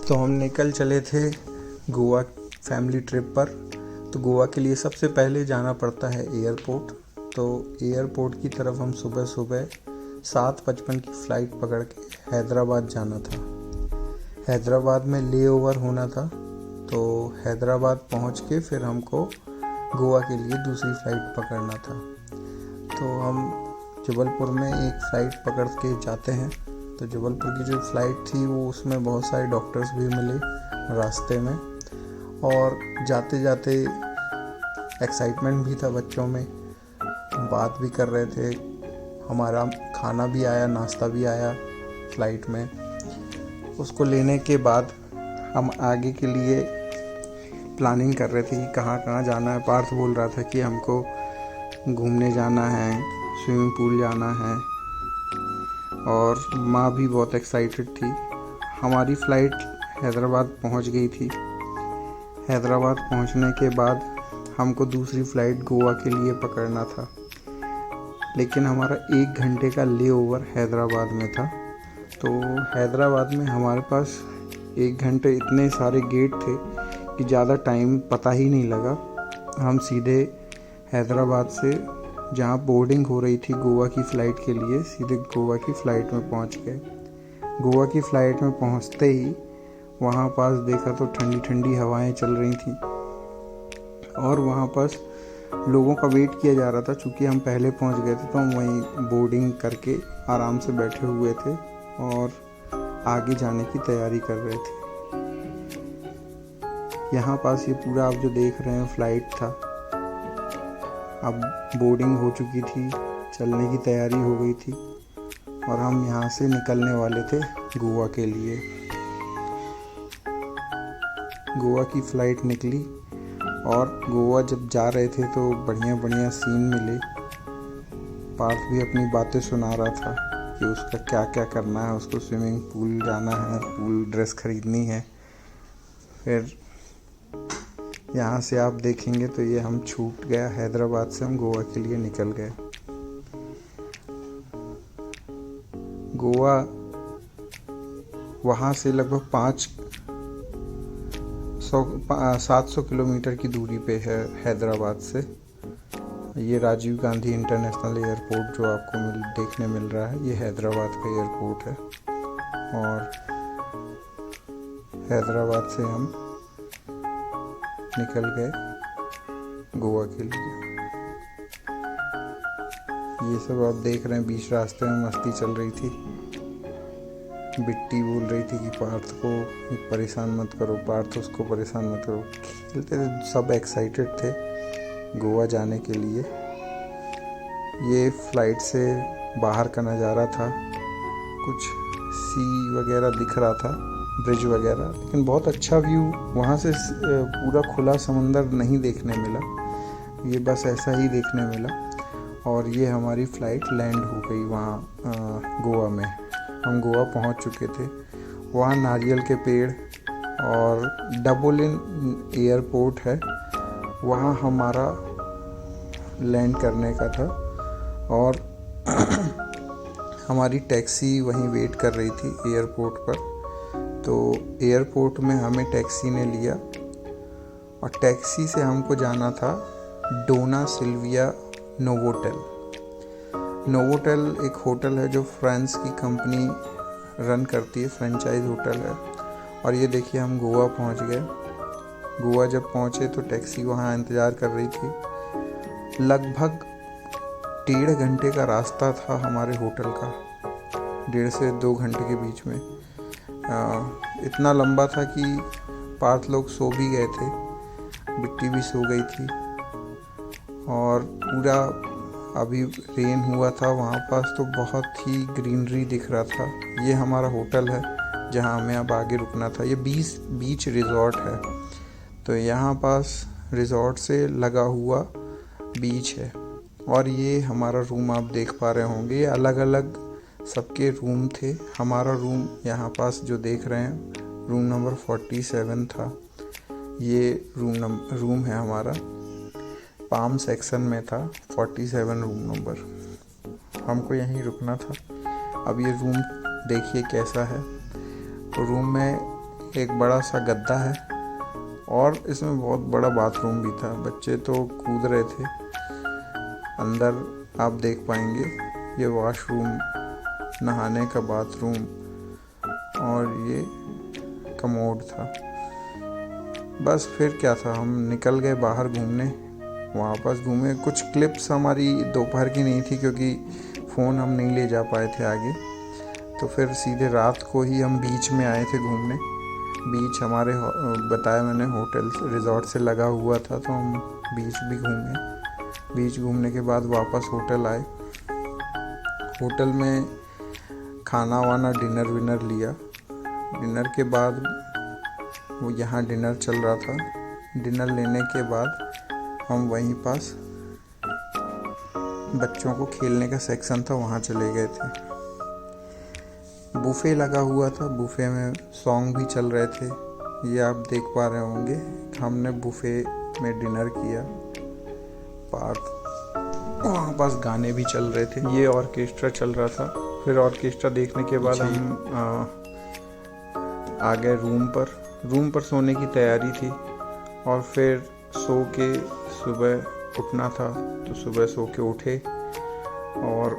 तो हम निकल चले थे गोवा फैमिली ट्रिप पर। तो गोवा के लिए सबसे पहले जाना पड़ता है एयरपोर्ट। तो एयरपोर्ट की तरफ हम सुबह सुबह 7:55 की फ़्लाइट पकड़ के हैदराबाद जाना था। हैदराबाद में ले ओवर होना था। तो हैदराबाद पहुंच के फिर हमको गोवा के लिए दूसरी फ़्लाइट पकड़ना था। तो हम जबलपुर में एक फ़्लाइट पकड़ के जाते हैं। तो जबलपुर की जो फ़्लाइट थी वो उसमें बहुत सारे डॉक्टर्स भी मिले रास्ते में, और जाते जाते एक्साइटमेंट भी था बच्चों में, बात भी कर रहे थे। हमारा खाना भी आया, नाश्ता भी आया फ़्लाइट में। उसको लेने के बाद हम आगे के लिए प्लानिंग कर रहे थे कि कहाँ कहाँ जाना है। पार्थ बोल रहा था कि हमको घूमने जाना है, स्विमिंग पूल जाना है, और माँ भी बहुत एक्साइटेड थी। हमारी फ़्लाइट हैदराबाद पहुंच गई थी। हैदराबाद पहुंचने के बाद हमको दूसरी फ़्लाइट गोवा के लिए पकड़ना था, लेकिन हमारा 1 घंटे का ले ओवर हैदराबाद में था। तो हैदराबाद में हमारे पास 1 घंटे इतने सारे गेट थे कि ज़्यादा टाइम पता ही नहीं लगा। हम सीधे हैदराबाद से जहाँ बोर्डिंग हो रही थी गोवा की फ़्लाइट के लिए, सीधे गोवा की फ़्लाइट में पहुँच गए। गोवा की फ़्लाइट में पहुँचते ही वहाँ पास देखा तो ठंडी ठंडी हवाएं चल रही थी, और वहाँ पास लोगों का वेट किया जा रहा था। चूँकि हम पहले पहुँच गए थे तो हम वहीं बोर्डिंग करके आराम से बैठे हुए थे और आगे जाने की तैयारी कर रहे थे। यहाँ पास ये पूरा आप जो देख रहे हैं फ़्लाइट था। अब बोर्डिंग हो चुकी थी, चलने की तैयारी हो गई थी, और हम यहाँ से निकलने वाले थे गोवा के लिए। गोवा की फ़्लाइट निकली, और गोवा जब जा रहे थे तो बढ़िया बढ़िया सीन मिले। पार्थ भी अपनी बातें सुना रहा था कि उसका क्या क्या करना है। उसको स्विमिंग पूल जाना है, पूल ड्रेस खरीदनी है। फिर यहाँ से आप देखेंगे तो ये हम छूट गया हैदराबाद से, हम गोवा के लिए निकल गए। गोवा वहाँ से लगभग 700 किलोमीटर की दूरी पे है हैदराबाद से। ये राजीव गांधी इंटरनेशनल एयरपोर्ट जो आपको देखने मिल रहा है, ये हैदराबाद का एयरपोर्ट है। और हैदराबाद से हम निकल गए गोवा के लिए। ये सब आप देख रहे हैं, बीच रास्ते में मस्ती चल रही थी। बिट्टी बोल रही थी कि पार्थ को परेशान मत करो, पार्थ उसको परेशान मत करो। खेलते थे, सब एक्साइटेड थे गोवा जाने के लिए। ये फ़्लाइट से बाहर का नज़ारा था। कुछ सी वगैरह दिख रहा था, ब्रिज वगैरह, लेकिन बहुत अच्छा व्यू वहाँ से पूरा खुला समंदर नहीं देखने मिला। ये बस ऐसा ही देखने मिला। और ये हमारी फ़्लाइट लैंड हो गई वहाँ गोवा में। हम गोवा पहुँच चुके थे। वहाँ नारियल के पेड़ और डबलिन एयरपोर्ट है, वहाँ हमारा लैंड करने का था। और हमारी टैक्सी वहीं वेट कर रही थी एयरपोर्ट पर। तो एयरपोर्ट में हमें टैक्सी ने लिया, और टैक्सी से हमको जाना था डोना सिल्विया नोवोटेल। नोवोटेल एक होटल है जो फ्रांस की कंपनी रन करती है, फ्रेंचाइज होटल है। और ये देखिए हम गोवा पहुंच गए। गोवा जब पहुंचे तो टैक्सी वहाँ इंतज़ार कर रही थी। लगभग 1.5 घंटे का रास्ता था हमारे होटल का, 1.5 से 2 घंटे के बीच में। इतना लंबा था कि पार्थ लोग सो भी गए थे, बिट्टी भी सो गई थी। और पूरा अभी रेन हुआ था वहाँ पास, तो बहुत ही ग्रीनरी दिख रहा था। ये हमारा होटल है जहाँ हमें अब आगे रुकना था। ये बीच रिज़ॉर्ट है। तो यहाँ पास रिज़ॉर्ट से लगा हुआ बीच है। और ये हमारा रूम आप देख पा रहे होंगे, ये अलग अलग सबके रूम थे। हमारा रूम यहाँ पास जो देख रहे हैं रूम नंबर 47 था। ये रूम है हमारा, पाम सेक्शन में था 47 रूम नंबर। हमको यहीं रुकना था। अब ये रूम देखिए कैसा है। तो रूम में एक बड़ा सा गद्दा है और इसमें बहुत बड़ा बाथरूम भी था। बच्चे तो कूद रहे थे अंदर, आप देख पाएंगे। ये वॉशरूम, नहाने का बाथरूम और ये कमोड था। बस फिर क्या था, हम निकल गए बाहर घूमने। वहाँ पास घूमे, कुछ क्लिप्स हमारी दोपहर की नहीं थी क्योंकि फ़ोन हम नहीं ले जा पाए थे आगे। तो फिर सीधे रात को ही हम बीच में आए थे घूमने। बीच हमारे बताया मैंने होटल रिजॉर्ट से लगा हुआ था, तो हम बीच भी घूमे। बीच घूमने के बाद वापस होटल आए। होटल में खाना वाना डिनर विनर लिया। डिनर के बाद वो यहाँ डिनर चल रहा था। डिनर लेने के बाद हम वहीं पास बच्चों को खेलने का सेक्शन था, वहाँ चले गए थे। बुफे लगा हुआ था, बुफे में सॉन्ग भी चल रहे थे, ये आप देख पा रहे होंगे। हमने बुफे में डिनर किया। पार्क वहाँ पास गाने भी चल रहे थे, ये ऑर्केस्ट्रा चल रहा था। फिर ऑर्केस्ट्रा देखने के बाद हम आ गए रूम पर सोने की तैयारी थी। और फिर सो के सुबह उठना था, तो सुबह सो के उठे। और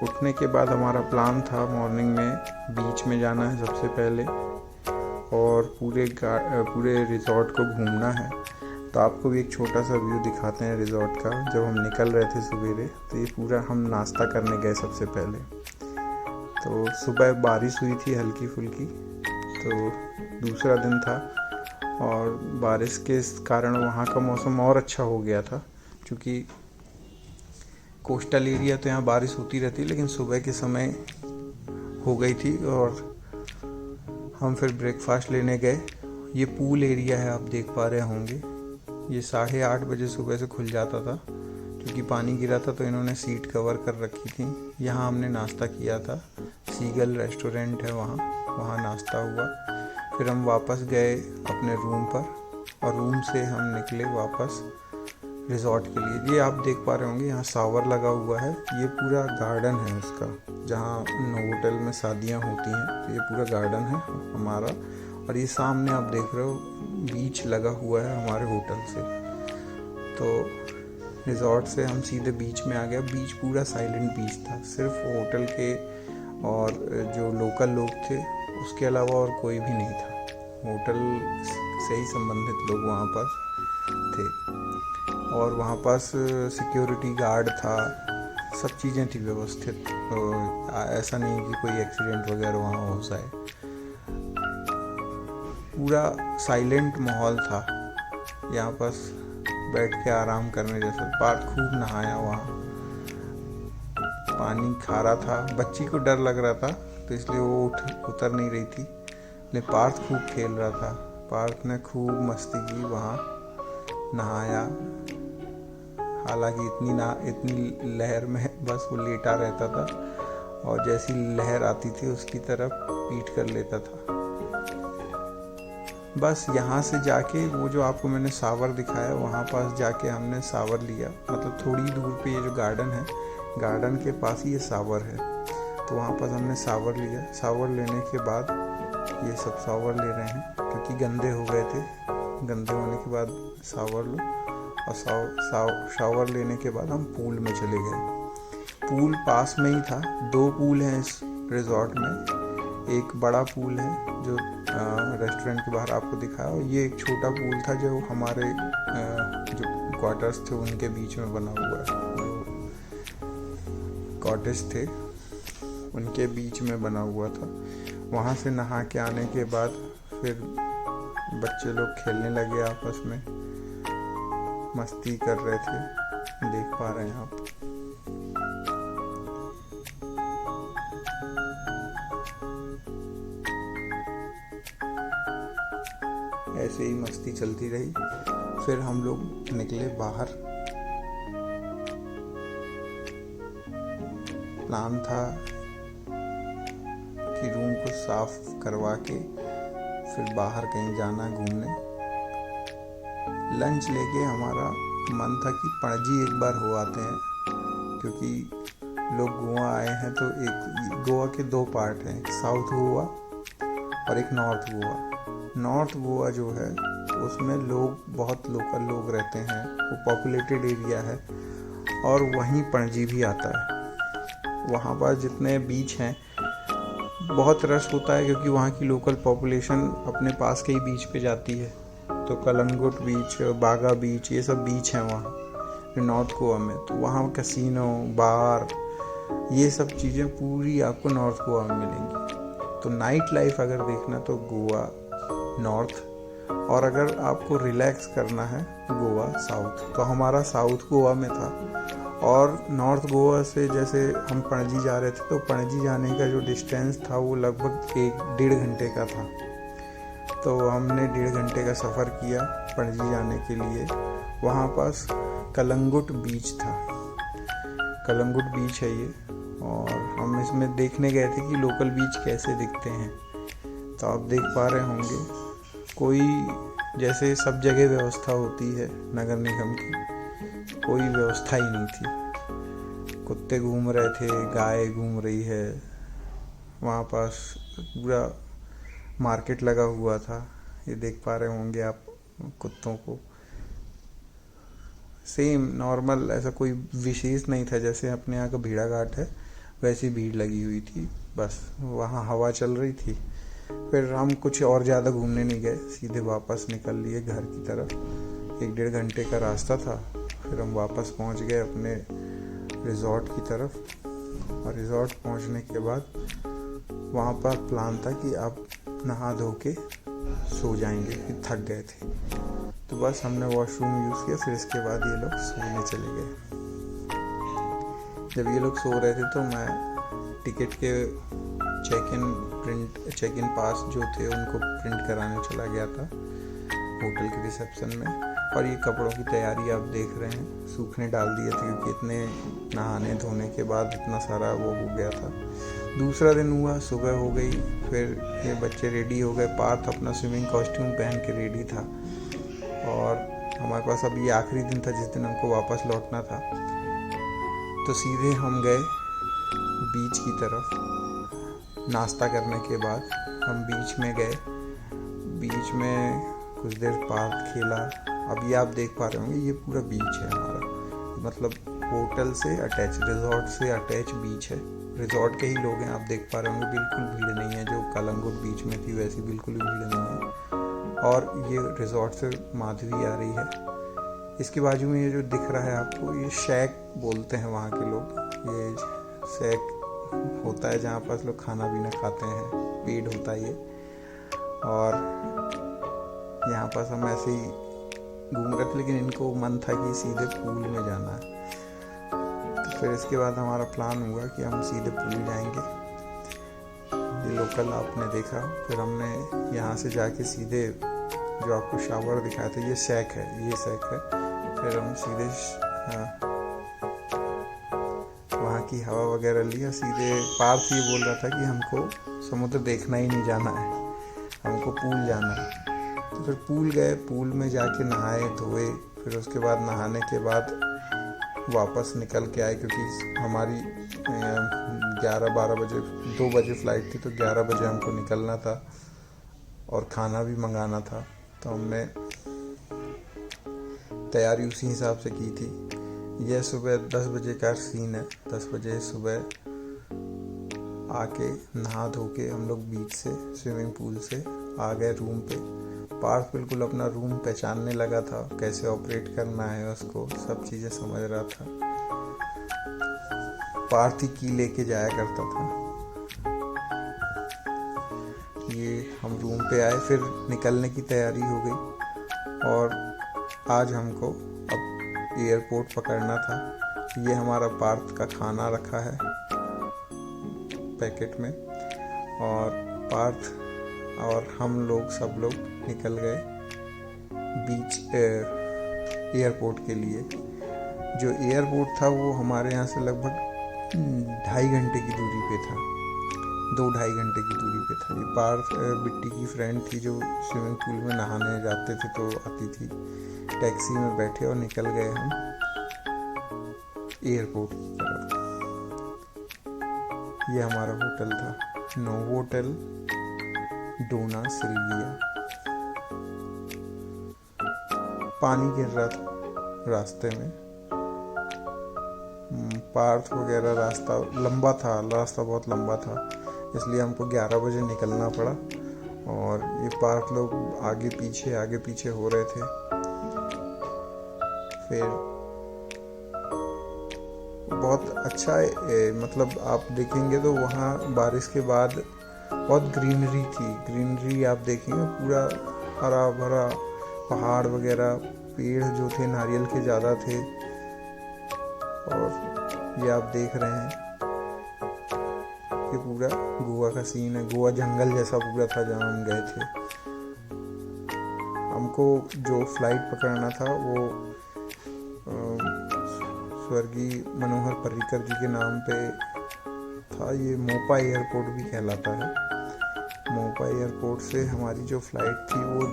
उठने के बाद हमारा प्लान था मॉर्निंग में बीच में जाना है सबसे पहले और पूरे रिजॉर्ट को घूमना है। तो आपको भी एक छोटा सा व्यू दिखाते हैं रिजॉर्ट का। जब हम निकल रहे थे सवेरे, तो ये पूरा हम नाश्ता करने गए सबसे पहले। तो सुबह बारिश हुई थी हल्की फुल्की, तो दूसरा दिन था और बारिश के कारण वहाँ का मौसम और अच्छा हो गया था। क्योंकि कोस्टल एरिया तो यहाँ बारिश होती रहती है, लेकिन सुबह के समय हो गई थी। और हम फिर ब्रेकफास्ट लेने गए। ये पूल एरिया है, आप देख पा रहे होंगे। ये 8:30 बजे सुबह से खुल जाता था, क्योंकि पानी गिरा था तो इन्होंने सीट कवर कर रखी थी। यहाँ हमने नाश्ता किया था, सीगल रेस्टोरेंट है वहाँ नाश्ता हुआ। फिर हम वापस गए अपने रूम पर और रूम से हम निकले वापस रिजॉर्ट के लिए। ये आप देख पा रहे होंगे, यहाँ शावर लगा हुआ है। ये पूरा गार्डन है उसका, जहाँ होटल में शादियाँ होती हैं। तो ये पूरा गार्डन है हमारा। और ये सामने आप देख रहे हो बीच लगा हुआ है हमारे होटल से। तो रिजॉर्ट से हम सीधे बीच में आ गए। बीच पूरा साइलेंट बीच था, सिर्फ होटल के और जो लोकल लोग थे उसके अलावा और कोई भी नहीं था। होटल से ही संबंधित लोग वहाँ पास थे और वहाँ पास सिक्योरिटी गार्ड था, सब चीज़ें थी व्यवस्थित। तो ऐसा नहीं कि कोई एक्सीडेंट वगैरह वहाँ हो जाए। पूरा साइलेंट माहौल था, यहाँ पास बैठ के आराम करने जैसा। पार्थ खूब नहाया वहाँ, पानी खारा था। बच्ची को डर लग रहा था तो इसलिए वो उतर नहीं रही थी, लेकिन पार्थ खूब खेल रहा था। पार्थ ने खूब मस्ती की वहाँ, नहाया। हालांकि इतनी लहर में बस वो लेटा रहता था और जैसी लहर आती थी उसकी तरफ पीट कर लेता था। बस यहाँ से जाके वो जो आपको मैंने शावर दिखाया, वहाँ पास जाके हमने शावर लिया। मतलब थोड़ी दूर पे ये जो गार्डन है, गार्डन के पास ही ये शावर है। तो वहाँ पास हमने शावर लिया। शावर लेने के बाद ये सब शावर ले रहे हैं क्योंकि गंदे हो गए थे। गंदे होने के बाद शावर लो, और शावर लेने के बाद हम पूल में चले गए। पूल पास में ही था। 2 पूल हैं इस रिजॉर्ट में। एक बड़ा पूल है जो रेस्टोरेंट के बाहर आपको दिखाया, और ये एक छोटा पूल था जो हमारे जो क्वार्टर्स थे उनके बीच में बना हुआ है। कॉटेज थे उनके बीच में बना हुआ था। वहाँ से नहा के आने के बाद फिर बच्चे लोग खेलने लगे, आपस में मस्ती कर रहे थे, देख पा रहे हैं आप। ऐसे ही मस्ती चलती रही। फिर हम लोग निकले बाहर। प्लान था कि रूम को साफ करवा के फिर बाहर कहीं जाना घूमने। लंच लेके हमारा मन था कि पणजी एक बार हो आते हैं, क्योंकि लोग गोवा आए हैं। तो एक गोवा के 2 पार्ट हैं, साउथ गोवा और एक नॉर्थ गोवा। नॉर्थ गोवा जो है उसमें लोग, बहुत लोकल लोग रहते हैं, वो पॉपुलेटेड एरिया है और वहीं पणजी भी आता है। वहाँ पर जितने बीच हैं बहुत रश होता है क्योंकि वहाँ की लोकल पॉपुलेशन अपने पास के ही बीच पे जाती है। तो कलंगुट बीच, बागा बीच, ये सब बीच हैं वहाँ नॉर्थ गोवा में। तो वहाँ कैसीनो, बार, ये सब चीज़ें पूरी आपको नॉर्थ गोवा में मिलेंगी। तो नाइट लाइफ अगर देखना तो गोवा नॉर्थ, और अगर आपको रिलैक्स करना है गोवा साउथ। तो हमारा साउथ गोवा में था। और नॉर्थ गोवा से जैसे हम पणजी जा रहे थे तो पणजी जाने का जो डिस्टेंस था वो लगभग 1-1.5 घंटे का था। तो हमने 1.5 घंटे का सफ़र किया पणजी जाने के लिए। वहाँ पास कलंगुट बीच था, कलंगुट बीच है ये, और हम इसमें देखने गए थे कि लोकल बीच कैसे दिखते हैं। तो आप देख पा रहे होंगे कोई, जैसे सब जगह व्यवस्था होती है नगर निगम की, कोई व्यवस्था ही नहीं थी। कुत्ते घूम रहे थे, गाय घूम रही है, वहाँ पास पूरा मार्केट लगा हुआ था। ये देख पा रहे होंगे आप कुत्तों को। सेम नॉर्मल, ऐसा कोई विशेष नहीं था। जैसे अपने यहाँ का भीड़ा घाट है वैसी भीड़ लगी हुई थी, बस वहाँ हवा चल रही थी। फिर हम कुछ और ज़्यादा घूमने नहीं गए, सीधे वापस निकल लिए घर की तरफ। 1-1.5 घंटे का रास्ता था। फिर हम वापस पहुँच गए अपने रिज़ॉर्ट की तरफ। और रिज़ॉर्ट पहुँचने के बाद वहाँ पर प्लान था कि आप नहा धो के सो जाएंगे, कि थक गए थे। तो बस हमने वॉशरूम यूज़ किया, फिर इसके बाद ये लोग सोने चले गए। जब ये लोग सो रहे थे तो मैं टिकट के चेक इन पास जो थे उनको प्रिंट कराने चला गया था होटल के रिसेप्शन में। और ये कपड़ों की तैयारी आप देख रहे हैं, सूखने डाल दिए थे क्योंकि इतने नहाने धोने के बाद इतना सारा वो हो गया था। दूसरा दिन हुआ, सुबह हो गई, फिर ये बच्चे रेडी हो गए। पार्थ अपना स्विमिंग कॉस्ट्यूम पहन के रेडी था। और हमारे पास अब ये आखिरी दिन था जिस दिन हमको वापस लौटना था। तो सीधे हम गए बीच की तरफ। नाश्ता करने के बाद हम बीच में गए। बीच में कुछ देर पार्क खेला। अब ये आप देख पा रहे होंगे, ये पूरा बीच है हमारा, मतलब होटल से अटैच, रिजॉर्ट से अटैच बीच है। रिजॉर्ट के ही लोग हैं, आप देख पा रहे होंगे। बिल्कुल भीड़ नहीं है, जो कलंगुट बीच में थी वैसी बिल्कुल भी भीड़ नहीं है। और ये रिजॉर्ट से माधवी आ रही है। इसके बाजू में ये जो दिख रहा है आपको, ये शैक बोलते हैं वहाँ के लोग। ये शैक होता है जहाँ पर लोग खाना पीना खाते हैं, पेड होता है ये। और यहाँ पर हम ऐसे ही घूम रहे थे, लेकिन इनको मन था कि सीधे पूल में जाना है। तो फिर इसके बाद हमारा प्लान हुआ कि हम सीधे पूल जाएंगे। ये लोकल आपने देखा। फिर हमने यहाँ से जाके सीधे जो आपको शावर दिखाया था, ये शैक है, ये शैक है। फिर हम सीधे वहाँ की हवा वगैरह लिया। सीधे पार्थ ये बोल रहा था कि हमको समुद्र देखना ही नहीं जाना है, हमको पूल जाना है। तो फिर पूल गए, पूल में जाके नहाए धोए। फिर उसके बाद नहाने के बाद वापस निकल के आए, क्योंकि हमारी 11-12 बजे, 2 बजे फ़्लाइट थी, तो 11 बजे हमको निकलना था और खाना भी मंगाना था। तो हमने तैयारी उसी हिसाब से की थी। यह सुबह 10 बजे का सीन है। 10 बजे सुबह आके नहा धो के हम लोग बीच से, स्विमिंग पूल से आ गए रूम पे। पार्थ बिल्कुल अपना रूम पहचानने लगा था, कैसे ऑपरेट करना है उसको, सब चीज़ें समझ रहा था। पार्थ ही की लेके जाया करता था। ये हम रूम पे आए, फिर निकलने की तैयारी हो गई। और आज हमको अब एयरपोर्ट पकड़ना था। ये हमारा पार्थ का खाना रखा है पैकेट में। और पार्थ और हम लोग सब लोग निकल गए बीच एयरपोर्ट के लिए। जो एयरपोर्ट था वो हमारे यहाँ से लगभग 2.5 घंटे की दूरी पे था, 2-2.5 घंटे की दूरी पे था। ये पार्थ बिट्टी की फ्रेंड थी जो स्विमिंग पूल में नहाने जाते थे तो आती थी। टैक्सी में बैठे और निकल गए हम एयरपोर्ट की तरफ। ये हमारा होटल था, नोवोटेल डोना सिल्विया। पानी गिर रहा था रास्ते में, पार्थ वगैरह, रास्ता लंबा था, रास्ता बहुत लंबा था, इसलिए हमको 11 बजे निकलना पड़ा। और ये पार्थ लोग आगे पीछे हो रहे थे। फिर बहुत अच्छा मतलब आप देखेंगे तो वहाँ बारिश के बाद बहुत ग्रीनरी थी। ग्रीनरी आप देखेंगे पूरा हरा भरा, पहाड़ वगैरह, पेड़ जो थे नारियल के ज़्यादा थे। और ये आप देख रहे हैं कि पूरा गोवा का सीन है। गोवा जंगल जैसा पूरा था जहाँ हम गए थे। हमको जो फ्लाइट पकड़ना था वो स्वर्गीय मनोहर पर्रिकर जी के नाम पे था। ये मोपा एयरपोर्ट भी कहलाता है। मोपा एयरपोर्ट से हमारी जो फ्लाइट थी वो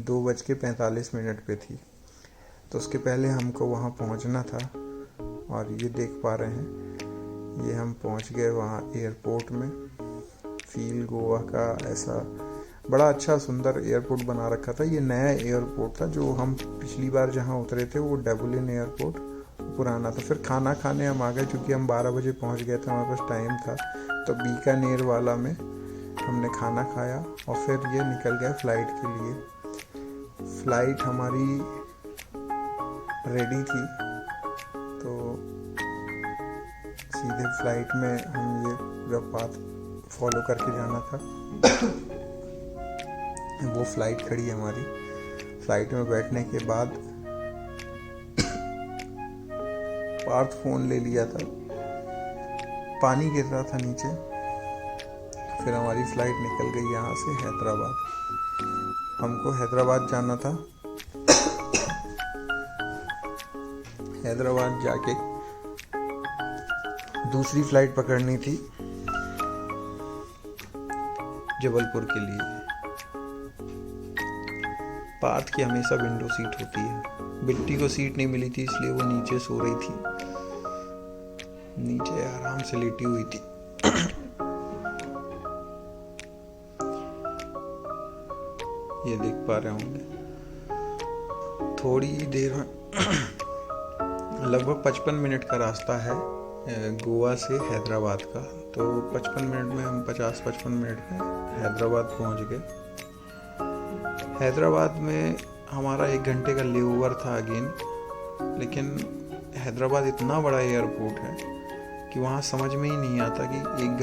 2:45 पे थी, तो उसके पहले हमको वहाँ पहुँचना था। और ये देख पा रहे हैं, ये हम पहुँच गए वहाँ एयरपोर्ट में। फील गोवा का ऐसा बड़ा अच्छा सुंदर एयरपोर्ट बना रखा था। ये नया एयरपोर्ट था। जो हम पिछली बार जहाँ उतरे थे वो डेबुलिन एयरपोर्ट पुराना था। फिर खाना खाने हम आ गए, क्योंकि हम 12 बजे पहुँच गए थे, हमारे पास टाइम था। तो बीकानेर वाला में हमने खाना खाया और फिर ये निकल गए फ्लाइट के लिए। फ्लाइट हमारी रेडी थी, तो सीधे फ्लाइट में हम ये पूरा पाथ फॉलो करके जाना था। वो फ्लाइट खड़ी हमारी। फ्लाइट में बैठने के बाद पार्थ फोन ले लिया था, पानी गिर रहा था नीचे। फिर हमारी फ्लाइट निकल गई यहाँ से हैदराबाद। हमको हैदराबाद जाना था। हैदराबाद जाके दूसरी फ्लाइट पकड़नी थी जबलपुर के लिए। पार्थ की हमेशा विंडो सीट होती है। बिट्टी को सीट नहीं मिली थी, इसलिए वो नीचे सो रही थी, नीचे आराम से लेटी हुई थी। ये देख पा रहे होंगे। थोड़ी देर में लगभग 55 मिनट का रास्ता है गोवा से हैदराबाद का। तो 55 मिनट में हम 50-55 मिनट में हैदराबाद पहुंच गए। हैदराबाद में हमारा 1 घंटे का लेओवर था अगेन। लेकिन हैदराबाद इतना बड़ा एयरपोर्ट है कि वहाँ समझ में ही नहीं आता कि 1